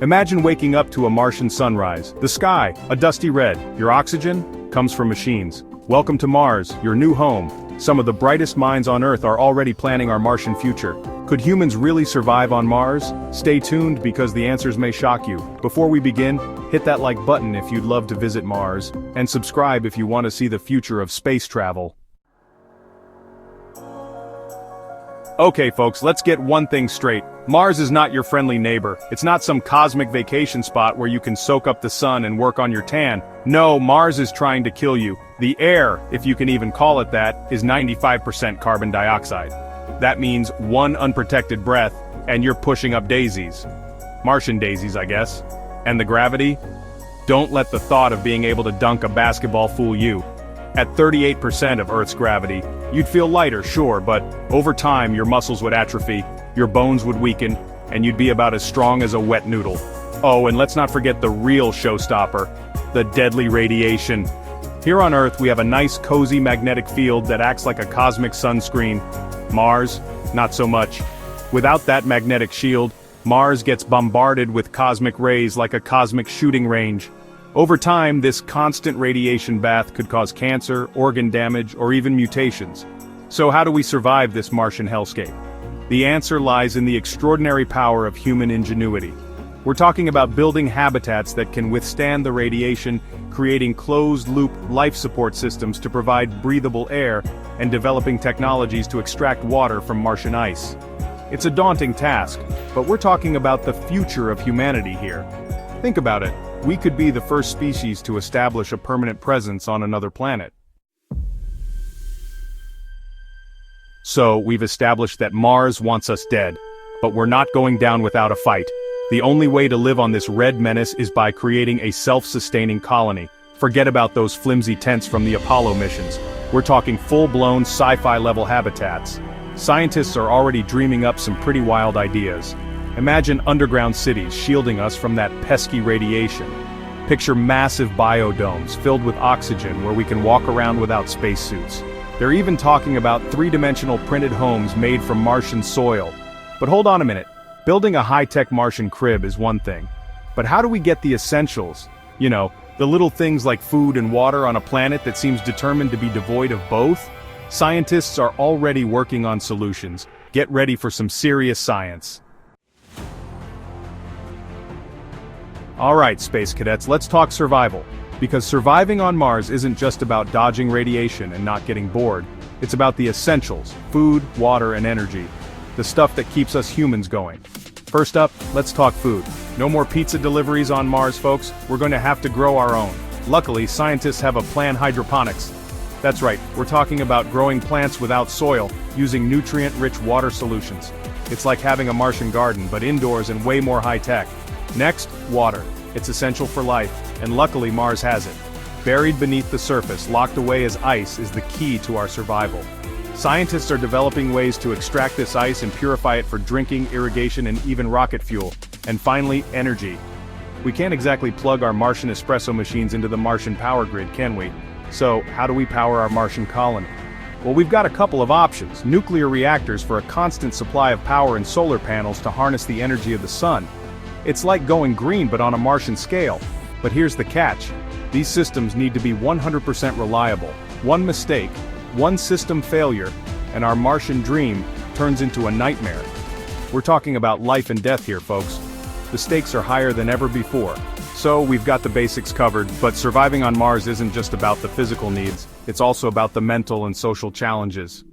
Imagine waking up to a Martian sunrise. The sky, a dusty red. Your oxygen comes from machines. Welcome to Mars, your new home. Some of the brightest minds on Earth are already planning our Martian future. Could humans really survive on Mars? Stay tuned because the answers may shock you. Before we begin, hit that like button if you'd love to visit Mars, and subscribe if you want to see the future of space travel. Okay folks, let's get one thing straight. Mars is not your friendly neighbor. It's not some cosmic vacation spot where you can soak up the sun and work on your tan. No, Mars is trying to kill you. The air, if you can even call it that, is 95% carbon dioxide. That means one unprotected breath, and you're pushing up daisies. Martian daisies, I guess. And the gravity? Don't let the thought of being able to dunk a basketball fool you. At 38% of Earth's gravity, you'd feel lighter, sure, but over time your muscles would atrophy, your bones would weaken, and you'd be about as strong as a wet noodle. Oh, and let's not forget the real showstopper, the deadly radiation. Here on Earth we have a nice cozy magnetic field that acts like a cosmic sunscreen. Mars, not so much. Without that magnetic shield, Mars gets bombarded with cosmic rays like a cosmic shooting range. Over time, this constant radiation bath could cause cancer, organ damage, or even mutations. So how do we survive this Martian hellscape? The answer lies in the extraordinary power of human ingenuity. We're talking about building habitats that can withstand the radiation, creating closed-loop life support systems to provide breathable air, and developing technologies to extract water from Martian ice. It's a daunting task, but we're talking about the future of humanity here. Think about it. We could be the first species to establish a permanent presence on another planet. So, we've established that Mars wants us dead, but we're not going down without a fight. The only way to live on this red menace is by creating a self-sustaining colony. Forget about those flimsy tents from the Apollo missions. We're talking full-blown sci-fi level habitats. Scientists are already dreaming up some pretty wild ideas. Imagine underground cities shielding us from that pesky radiation. Picture massive biodomes filled with oxygen where we can walk around without spacesuits. They're even talking about three-dimensional printed homes made from Martian soil. But hold on a minute. Building a high-tech Martian crib is one thing. But how do we get the essentials? You know, the little things like food and water on a planet that seems determined to be devoid of both? Scientists are already working on solutions. Get ready for some serious science. Alright, space cadets, let's talk survival. Because surviving on Mars isn't just about dodging radiation and not getting bored. It's about the essentials: food, water, and energy. The stuff that keeps us humans going. First up, let's talk food. No more pizza deliveries on Mars, folks. We're going to have to grow our own. Luckily, scientists have a plan: hydroponics. That's right, we're talking about growing plants without soil, using nutrient-rich water solutions. It's like having a Martian garden, but indoors and way more high-tech. Next, water. It's essential for life, and luckily Mars has it. Buried beneath the surface, locked away as ice, is the key to our survival. Scientists are developing ways to extract this ice and purify it for drinking, irrigation, and even rocket fuel. And finally, energy. We can't exactly plug our Martian espresso machines into the Martian power grid, can we? So, how do we power our Martian colony? Well, we've got a couple of options: nuclear reactors for a constant supply of power and solar panels to harness the energy of the sun. It's like going green but on a Martian scale. But here's the catch. These systems need to be 100% reliable. One mistake, one system failure, and our Martian dream turns into a nightmare. We're talking about life and death here, folks. The stakes are higher than ever before. So we've got the basics covered, but surviving on Mars isn't just about the physical needs, it's also about the mental and social challenges.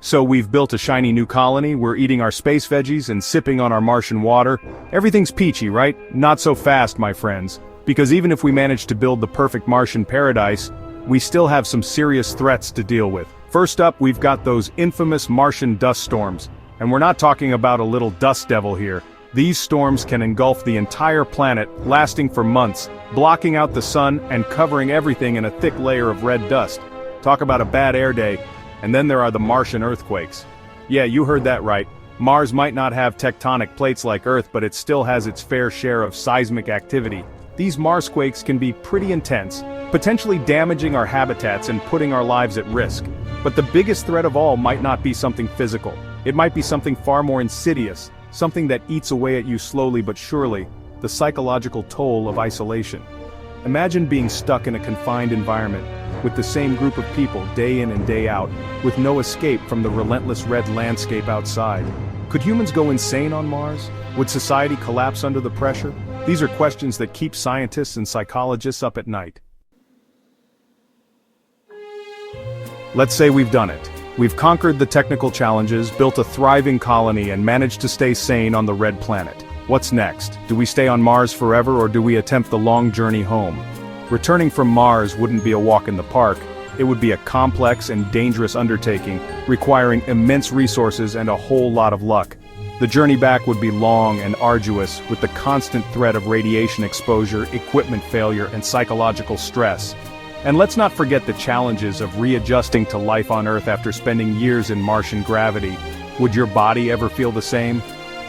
So we've built a shiny new colony, we're eating our space veggies and sipping on our Martian water. Everything's peachy, right? Not so fast, my friends. Because even if we manage to build the perfect Martian paradise, we still have some serious threats to deal with. First up, we've got those infamous Martian dust storms. And we're not talking about a little dust devil here. These storms can engulf the entire planet, lasting for months, blocking out the sun and covering everything in a thick layer of red dust. Talk about a bad air day. And then there are the Martian earthquakes. Yeah, you heard that right. Mars might not have tectonic plates like Earth, but it still has its fair share of seismic activity. These Marsquakes can be pretty intense, potentially damaging our habitats and putting our lives at risk. But the biggest threat of all might not be something physical. It might be something far more insidious, something that eats away at you slowly but surely, the psychological toll of isolation. Imagine being stuck in a confined environment, with the same group of people day in and day out, with no escape from the relentless red landscape outside. Could humans go insane on Mars? Would society collapse under the pressure? These are questions that keep scientists and psychologists up at night. Let's say we've done it. We've conquered the technical challenges, built a thriving colony, and managed to stay sane on the red planet. What's next? Do we stay on Mars forever, or do we attempt the long journey home? Returning from Mars wouldn't be a walk in the park. It would be a complex and dangerous undertaking, requiring immense resources and a whole lot of luck. The journey back would be long and arduous, with the constant threat of radiation exposure, equipment failure, and psychological stress. And let's not forget the challenges of readjusting to life on Earth after spending years in Martian gravity. Would your body ever feel the same?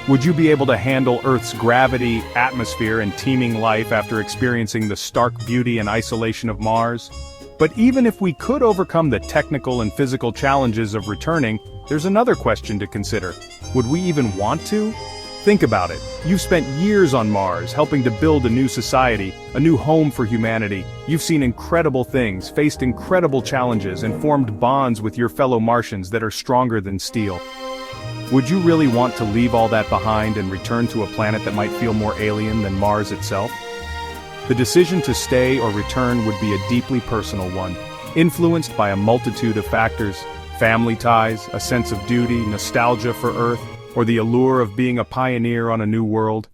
Would you be able to handle Earth's gravity, atmosphere, and teeming life after experiencing the stark beauty and isolation of Mars? But even if we could overcome the technical and physical challenges of returning, there's another question to consider. Would we even want to? Think about it. You've spent years on Mars, helping to build a new society, a new home for humanity. You've seen incredible things, faced incredible challenges, and formed bonds with your fellow Martians that are stronger than steel. Would you really want to leave all that behind and return to a planet that might feel more alien than Mars itself? The decision to stay or return would be a deeply personal one, influenced by a multitude of factors: family ties, a sense of duty, nostalgia for Earth, or the allure of being a pioneer on a new world.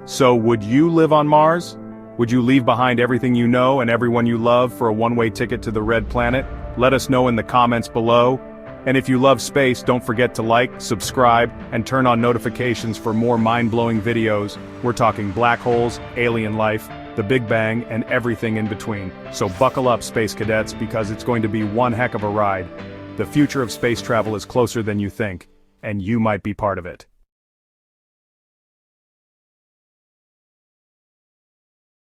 So would you live on Mars? Would you leave behind everything you know and everyone you love for a one-way ticket to the red planet? Let us know in the comments below. And if you love space, don't forget to like, subscribe, and turn on notifications for more mind-blowing videos. We're talking black holes, alien life, the Big Bang, and everything in between. So buckle up, space cadets, because it's going to be one heck of a ride. The future of space travel is closer than you think, and you might be part of it.